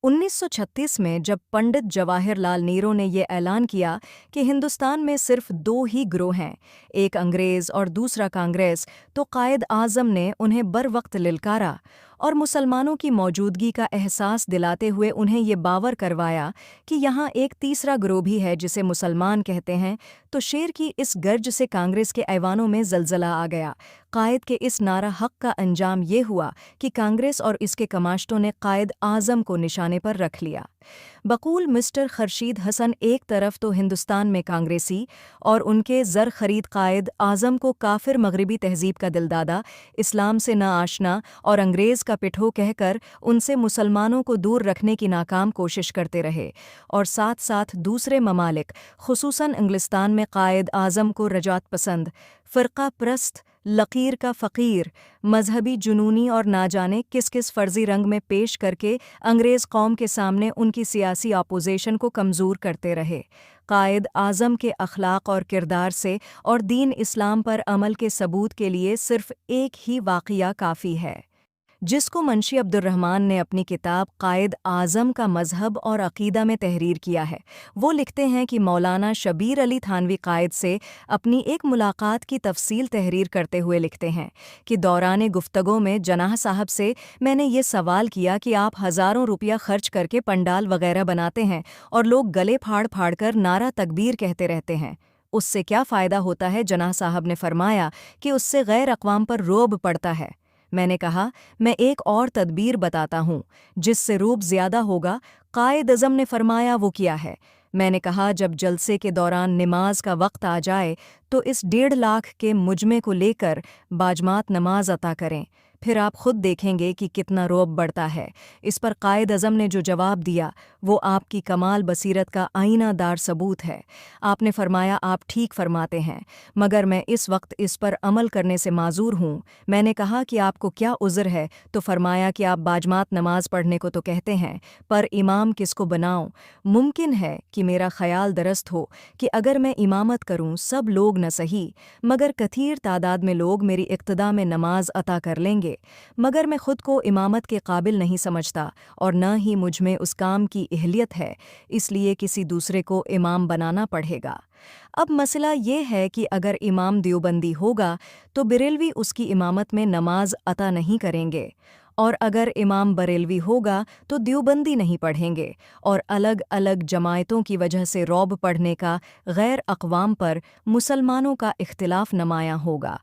1936 में जब पंडित जवाहरलाल नेहरू ने ये ऐलान किया कि हिंदुस्तान में सिर्फ दो ही गिरोह हैं, एक अंग्रेज़ और दूसरा कांग्रेस, तो कायद आज़म ने उन्हें बरवक्त लिलकारा और मुसलमानों की मौजूदगी का एहसास दिलाते हुए उन्हें ये बावर करवाया कि यहाँ एक तीसरा गिरोह भी है जिसे मुसलमान कहते हैं। तो शेर की इस गर्ज से कांग्रेस के ऐवानों में जलजला आ गया। कायद के इस नारा हक का अंजाम ये हुआ कि कांग्रेस और इसके कमाश्तों ने कायद आज़म को निशाने पर रख लिया। बकूल मिस्टर खर्शीद हसन एक तरफ तो हिंदुस्तान में कांग्रेसी और उनके ज़र खरीद कायद आज़म को काफिर मगरबी तहज़ीब का दिलदादा, इस्लाम से न आशना और अंग्रेज़ का पिट्ठू कहकर उनसे मुसलमानों को दूर रखने की नाकाम कोशिश करते रहे, और साथ साथ दूसरे ममालिक खुसूसन इंग्लिस्तान में कायद आज़म को रजात पसंद, फ़िरका प्रस्त, लकीर का फ़कीर, मजहबी जुनूनी और ना जाने किस किस फर्जी रंग में पेश करके अंग्रेज़ कौम के सामने उनकी सियासी अपोजिशन को कमज़ोर करते रहे। कायद आज़म के अखलाक और किरदार से और दीन इस्लाम पर अमल के सबूत के लिए सिर्फ़ एक ही वाक़या काफ़ी है, जिसको मुंशी अब्दुर्रहमान ने अपनी किताब कायद आज़म का मज़हब और अक़ीदा में तहरीर किया है। वो लिखते हैं कि मौलाना शबीर अली थानवी कायद से अपनी एक मुलाकात की तफसील तहरीर करते हुए लिखते हैं कि दौरान गुफ्तगू में जनाह साहब से मैंने ये सवाल किया कि आप हज़ारों रुपया खर्च करके पंडाल वगैरह बनाते हैं और लोग गले फाड़ फाड़ कर नारा तकबीर कहते रहते हैं, उससे क्या फ़ायदा होता है? जनाह साहब ने फरमाया कि उससे गैर अक़वाम पर रोब पड़ता है। मैंने कहा, मैं एक और तदबीर बताता हूँ जिससे रूब ज़्यादा होगा। कायद आज़म ने फरमाया, वो किया है? मैंने कहा, जब जलसे के दौरान नमाज का वक्त आ जाए तो इस 1.5 लाख के मुजमे को लेकर बाजमात नमाज अता करें, फिर आप खुद देखेंगे कि कितना रोब बढ़ता है। इस पर कायद आज़म ने जो जवाब दिया वो आपकी कमाल बसीरत का आईनादार सबूत है। आपने फरमाया, आप ठीक फरमाते हैं, मगर मैं इस वक्त इस पर अमल करने से माजूर हूँ। मैंने कहा कि आपको क्या उज़्र है? तो फरमाया कि आप बाजमात नमाज पढ़ने को तो कहते हैं, पर इमाम किसको बनाऊँ? मुमकिन है कि मेरा ख्याल दरस्त हो कि अगर मैं इमामत करूँ सब लोग न सही मगर कथीर तादाद में लोग मेरी इक्तदा में नमाज अता कर लेंगे, मगर मैं खुद को इमामत के काबिल नहीं समझता और न ही मुझ में उस काम की अहलियत है, इसलिए किसी दूसरे को इमाम बनाना पड़ेगा। अब मसला ये है कि अगर इमाम देवबंदी होगा तो बरेलवी उसकी इमामत में नमाज अता नहीं करेंगे, और अगर इमाम बरेलवी होगा तो देवबंदी नहीं पढ़ेंगे, और अलग अलग जमायतों की वजह से रौब पढ़ने का गैर अक़वाम पर मुसलमानों का इख्तिलाफ नुमायां होगा।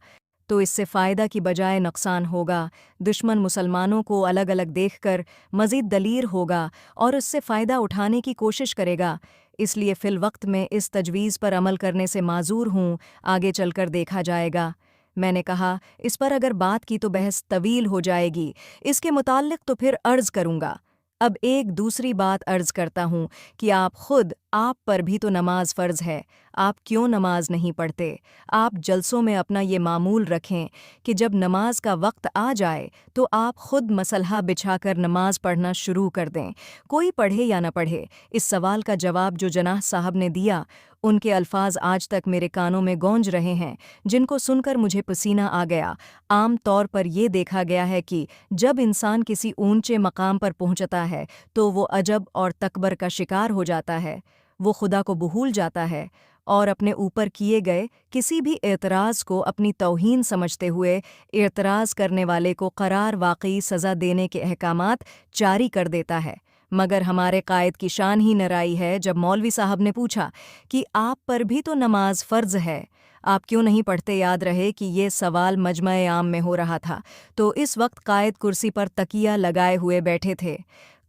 तो इससे फ़ायदा की बजाय नुकसान होगा। दुश्मन मुसलमानों को अलग अलग देखकर मज़ीद दलीर होगा और उससे फ़ायदा उठाने की कोशिश करेगा। इसलिए फ़िल वक्त में इस तजवीज़ पर अमल करने से माजूर हूँ, आगे चलकर देखा जाएगा। मैंने कहा, इस पर अगर बात की तो बहस तवील हो जाएगी, इसके मुताल्लिक़ तो फिर अर्ज़ करूँगा। अब एक दूसरी बात अर्ज़ करता हूँ कि आप पर भी तो नमाज फ़र्ज़ है, आप क्यों नमाज नहीं पढ़ते? आप जलसों में अपना ये मामूल रखें कि जब नमाज का वक्त आ जाए तो आप खुद मसल्हा बिछाकर नमाज पढ़ना शुरू कर दें, कोई पढ़े या न पढ़े। इस सवाल का जवाब जो जनाह साहब ने दिया, उनके अल्फाज आज तक मेरे कानों में गूंज रहे हैं, जिनको सुनकर मुझे पसीना आ गया। आम तौर पर यह देखा गया है कि जब इंसान किसी ऊंचे मकाम पर पहुंचता है तो वो अजब और तकबर का शिकार हो जाता है, वो खुदा को भूल जाता है और अपने ऊपर किए गए किसी भी एतराज़ को अपनी तौहीन समझते हुए एतराज़ करने वाले को करार वाकई सज़ा देने के अहकामात जारी कर देता है। मगर हमारे कायद की शान ही नराई है जब मौलवी साहब ने पूछा कि आप पर भी तो नमाज फ़र्ज़ है, आप क्यों नहीं पढ़ते? याद रहे कि ये सवाल मजमा आम में हो रहा था, तो इस वक्त कायद कुर्सी पर तकिया लगाए हुए बैठे थे।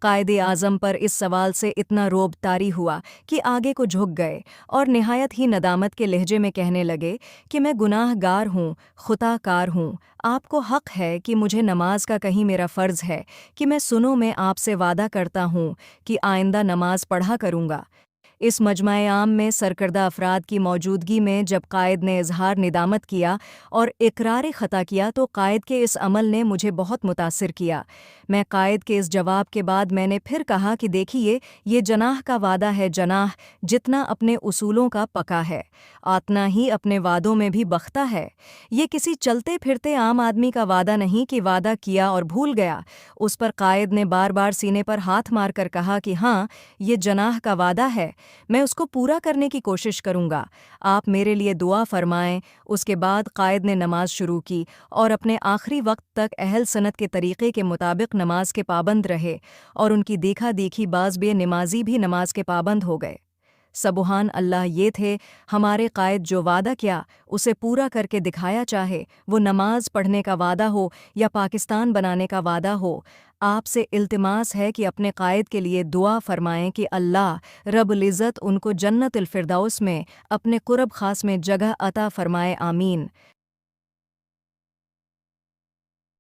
कायद आज़म पर इस सवाल से इतना रोब तारी हुआ कि आगे को झुक गए और निहायत ही नदामत के लहजे में कहने लगे कि मैं गुनाहगार हूँ, खुताकार हूँ। आपको हक़ है कि मुझे नमाज का कहीं मेरा फ़र्ज़ है कि मैं सुनो, मैं आपसे वादा करता हूँ कि आइंदा नमाज पढ़ा करूँगा। اس مجمع عام میں سرکردہ افراد کی موجودگی میں جب قائد نے اظہار ندامت کیا اور اقرار خطا کیا تو قائد کے اس عمل نے مجھے بہت متاثر کیا۔ میں قائد کے اس جواب کے بعد میں نے پھر کہا کہ دیکھیے، یہ جناح کا وعدہ ہے، جناح جتنا اپنے اصولوں کا پکا ہے، اتنا ہی اپنے وعدوں میں بھی بختہ ہے۔ یہ کسی چلتے پھرتے عام آدمی کا وعدہ نہیں کہ وعدہ کیا اور بھول گیا۔ اس پر قائد نے بار بار سینے پر ہاتھ مار کر کہا کہ ہاں، یہ جناح کا وعدہ ہے، میں اس کو پورا کرنے کی کوشش کروں گا، آپ میرے لیے دعا فرمائیں۔ اس کے بعد قائد نے نماز شروع کی اور اپنے آخری وقت تک اہل سنت کے طریقے کے مطابق نماز کے پابند رہے، اور ان کی دیکھا دیکھی بعض بے نمازی بھی نماز کے پابند ہو گئے۔ سبحان اللہ، یہ تھے ہمارے قائد جو وعدہ کیا اسے پورا کر کے دکھایا، چاہے وہ نماز پڑھنے کا وعدہ ہو یا پاکستان بنانے کا وعدہ ہو۔ آپ سے التماس ہے کہ اپنے قائد کے لیے دعا فرمائیں کہ اللہ رب العزت ان کو جنت الفردوس میں اپنے قرب خاص میں جگہ عطا فرمائے، آمین۔